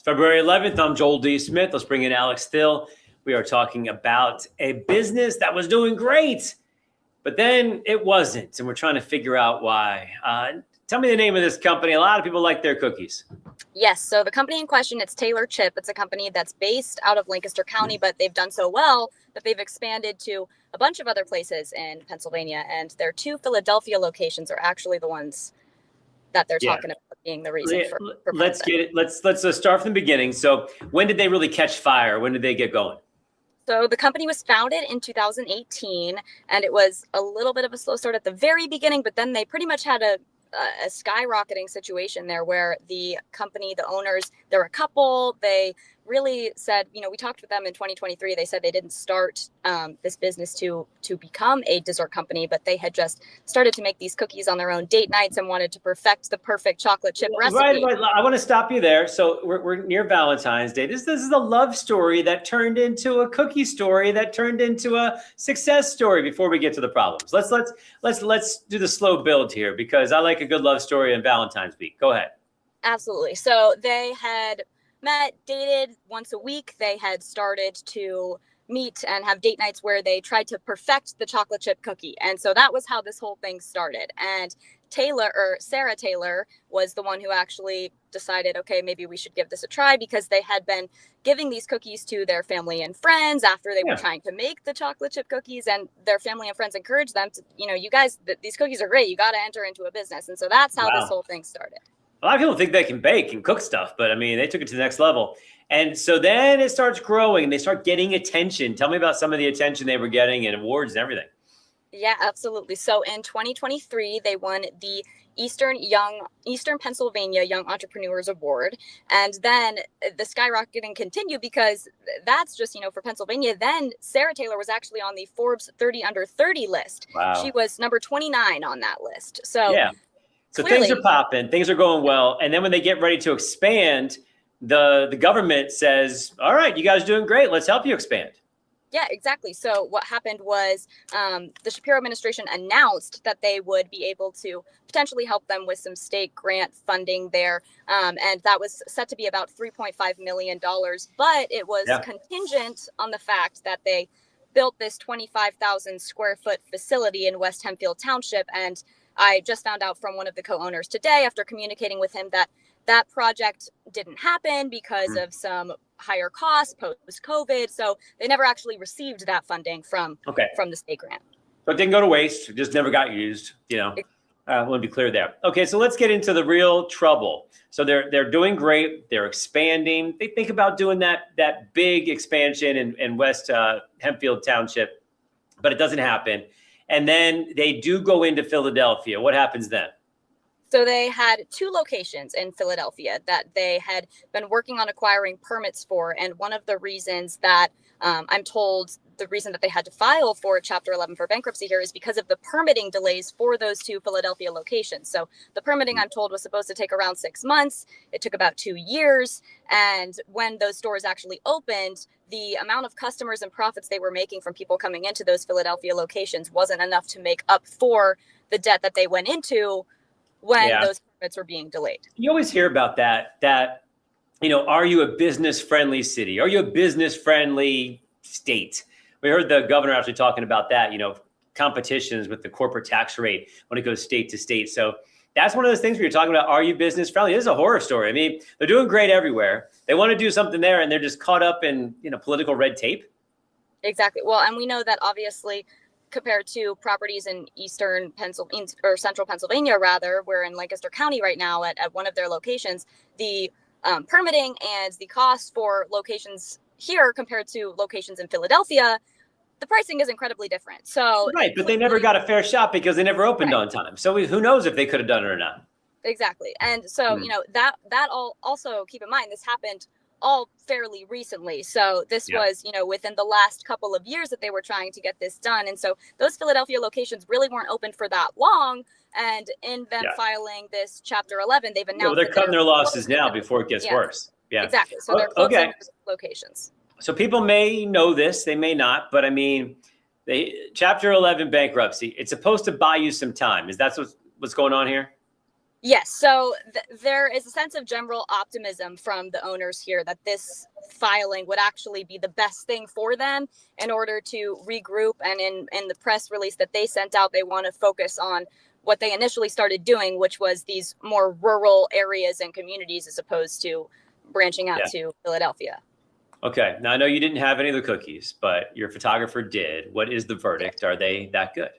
February 11th, I'm Joel D. Smith. Let's bring in Alex Thill. We are talking about a business that was doing great, but then it wasn't, and we're trying to figure out why. Tell me the name of this company. A lot of people like their cookies. Yes, so the company in question, it's Taylor Chip. It's a company that's based out of Lancaster County, but they've done so well that they've expanded to a bunch of other places in Pennsylvania, and their two Philadelphia locations are actually the ones that they're talking about being the reason for Let's get it. Let's start from the beginning. So when did they really catch fire? When did they get going? So the company was founded in 2018, and it was a little bit of a slow start at the very beginning, but then they pretty much had a skyrocketing situation there where the company, the owners, they're a couple. They really said, we talked with them in 2023. They said they didn't start this business to become a dessert company, but they had just started to make these cookies on their own date nights and wanted to perfect the perfect chocolate chip recipe. Right. I want to stop you there. So we're near Valentine's Day. This is a love story that turned into a cookie story that turned into a success story. Before we get to the problems, let's do the slow build here, because I like a good love story on Valentine's week. Go ahead. Absolutely. So they had met, dated once a week. They had started to meet and have date nights where they tried to perfect the chocolate chip cookie. And so that was how this whole thing started. And Sarah Taylor was the one who actually decided, okay, maybe we should give this a try, because they had been giving these cookies to their family and friends after they were trying to make the chocolate chip cookies, and their family and friends encouraged them to, you guys, these cookies are great. You got to enter into a business. And so that's how this whole thing started. A lot of people think they can bake and cook stuff, but I mean, they took it to the next level. And so then it starts growing and they start getting attention. Tell me about some of the attention they were getting and awards and everything. Yeah, absolutely. So in 2023, they won the Eastern Pennsylvania Young Entrepreneurs Award. And then the skyrocketing continued, because that's just, for Pennsylvania. Then Sarah Taylor was actually on the Forbes 30 under 30 list. Wow. She was number 29 on that list. So yeah. So clearly, things are popping, things are going well. And then when they get ready to expand, the government says, all right, you guys are doing great. Let's help you expand. Yeah, exactly. So what happened was the Shapiro administration announced that they would be able to potentially help them with some state grant funding there. And that was set to be about $3.5 million. But it was contingent on the fact that they built this 25,000 square foot facility in West Hempfield Township. And I just found out from one of the co-owners today, after communicating with him, that project didn't happen because of some higher costs post-COVID. So they never actually received that funding from the state grant. So it didn't go to waste. It just never got used. I want to be clear there. Okay, so let's get into the real trouble. So they're doing great. They're expanding. They think about doing that big expansion in West Hempfield Township, but it doesn't happen. And then they do go into Philadelphia. What happens then? So they had two locations in Philadelphia that they had been working on acquiring permits for. And one of the reasons that I'm told the reason that they had to file for Chapter 11 for bankruptcy here is because of the permitting delays for those two Philadelphia locations. So the permitting, I'm told, was supposed to take around 6 months. It took about 2 years. And when those stores actually opened, the amount of customers and profits they were making from people coming into those Philadelphia locations wasn't enough to make up for the debt that they went into when those permits were being delayed. You always hear about that, are you a business-friendly city? Are you a business-friendly state? We heard the governor actually talking about that, competitions with the corporate tax rate when it goes state to state. So that's one of those things where you're talking about, are you business-friendly? This is a horror story. I mean, they're doing great everywhere. They want to do something there, and they're just caught up in, political red tape. Exactly. Well, and we know that obviously, compared to properties in Eastern Pennsylvania or Central Pennsylvania, rather, we're in Lancaster County right now at one of their locations. The permitting and the cost for locations here compared to locations in Philadelphia, the pricing is incredibly different. So right, but they never got a fair shot because they never opened on time. So who knows if they could have done it or not? Exactly. And so that all also keep in mind, this happened all fairly recently. So this was, within the last couple of years that they were trying to get this done. And so those Philadelphia locations really weren't open for that long. And in them filing this Chapter 11, they've announced they're cutting their losses now before it gets worse. Yeah, exactly. So they're closing locations. So people may know this, they may not, but I mean, Chapter 11 bankruptcy, it's supposed to buy you some time. Is that what's going on here? Yes, so there is a sense of general optimism from the owners here that this filing would actually be the best thing for them in order to regroup. And in the press release that they sent out, they want to focus on what they initially started doing, which was these more rural areas and communities as opposed to branching out Yeah. to Philadelphia. Okay. Now I know you didn't have any of the cookies, but your photographer did. What is the verdict? Are they that good?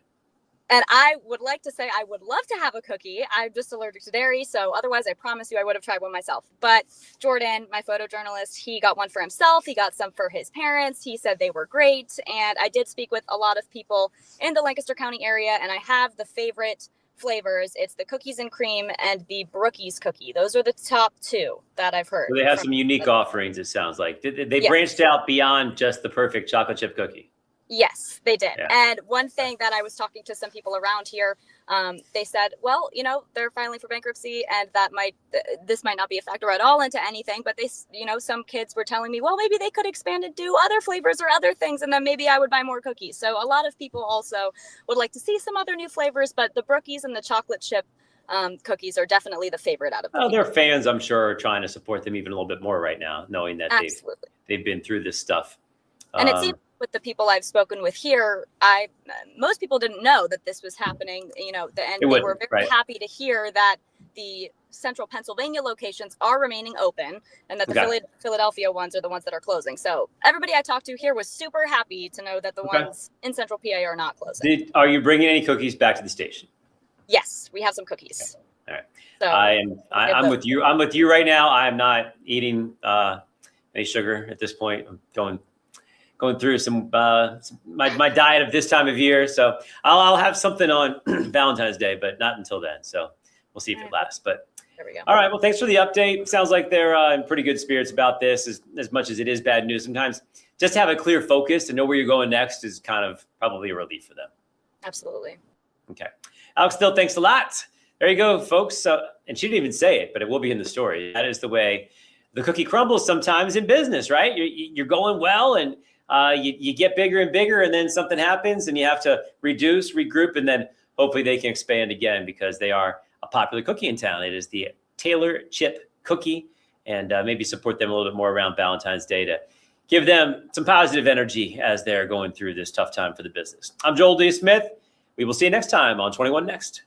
And I would like to say I would love to have a cookie. I'm just allergic to dairy. So otherwise, I promise you I would have tried one myself. But Jordan, my photojournalist, he got one for himself. He got some for his parents. He said they were great. And I did speak with a lot of people in the Lancaster County area. And I have the favorite flavors. It's the cookies and cream and the Brookies cookie. Those are the top two that I've heard. So they have some unique offerings, it sounds like. They Yes. branched out beyond just the perfect chocolate chip cookie. Yes, they did. Yeah. And one thing that I was talking to some people around here, they said, well, they're filing for bankruptcy and this might not be a factor at all into anything. But some kids were telling me, well, maybe they could expand and do other flavors or other things. And then maybe I would buy more cookies. So a lot of people also would like to see some other new flavors. But the Brookies and the chocolate chip cookies are definitely the favorite out of them. Oh, their fans, I'm sure, are trying to support them even a little bit more right now, knowing that Absolutely. they've been through this stuff. And it seems with the people I've spoken with here, most people didn't know that this was happening, and they were very happy to hear that the central Pennsylvania locations are remaining open and that the Philadelphia ones are the ones that are closing. So everybody I talked to here was super happy to know that the ones in central PA are not closing. Are you bringing any cookies back to the station? Yes, we have some cookies. Okay. All right. So I'm with you. I'm with you right now. I am not eating any sugar at this point. I'm going through my diet of this time of year. So I'll have something on Valentine's Day, but not until then. So we'll see if it lasts. But there we go. All right. Well, thanks for the update. Sounds like they're in pretty good spirits about this as much as it is bad news. Sometimes just to have a clear focus and know where you're going next is kind of probably a relief for them. Absolutely. Okay. Alex Thill, thanks a lot. There you go, folks. And she didn't even say it, but it will be in the story. That is the way the cookie crumbles sometimes in business, right? You're going well and you get bigger and bigger, and then something happens and you have to reduce, regroup, and then hopefully they can expand again because they are a popular cookie in town. It is the Taylor Chip Cookie, and maybe support them a little bit more around Valentine's Day to give them some positive energy as they're going through this tough time for the business. I'm Joel D. Smith. We will see you next time on 21 Next.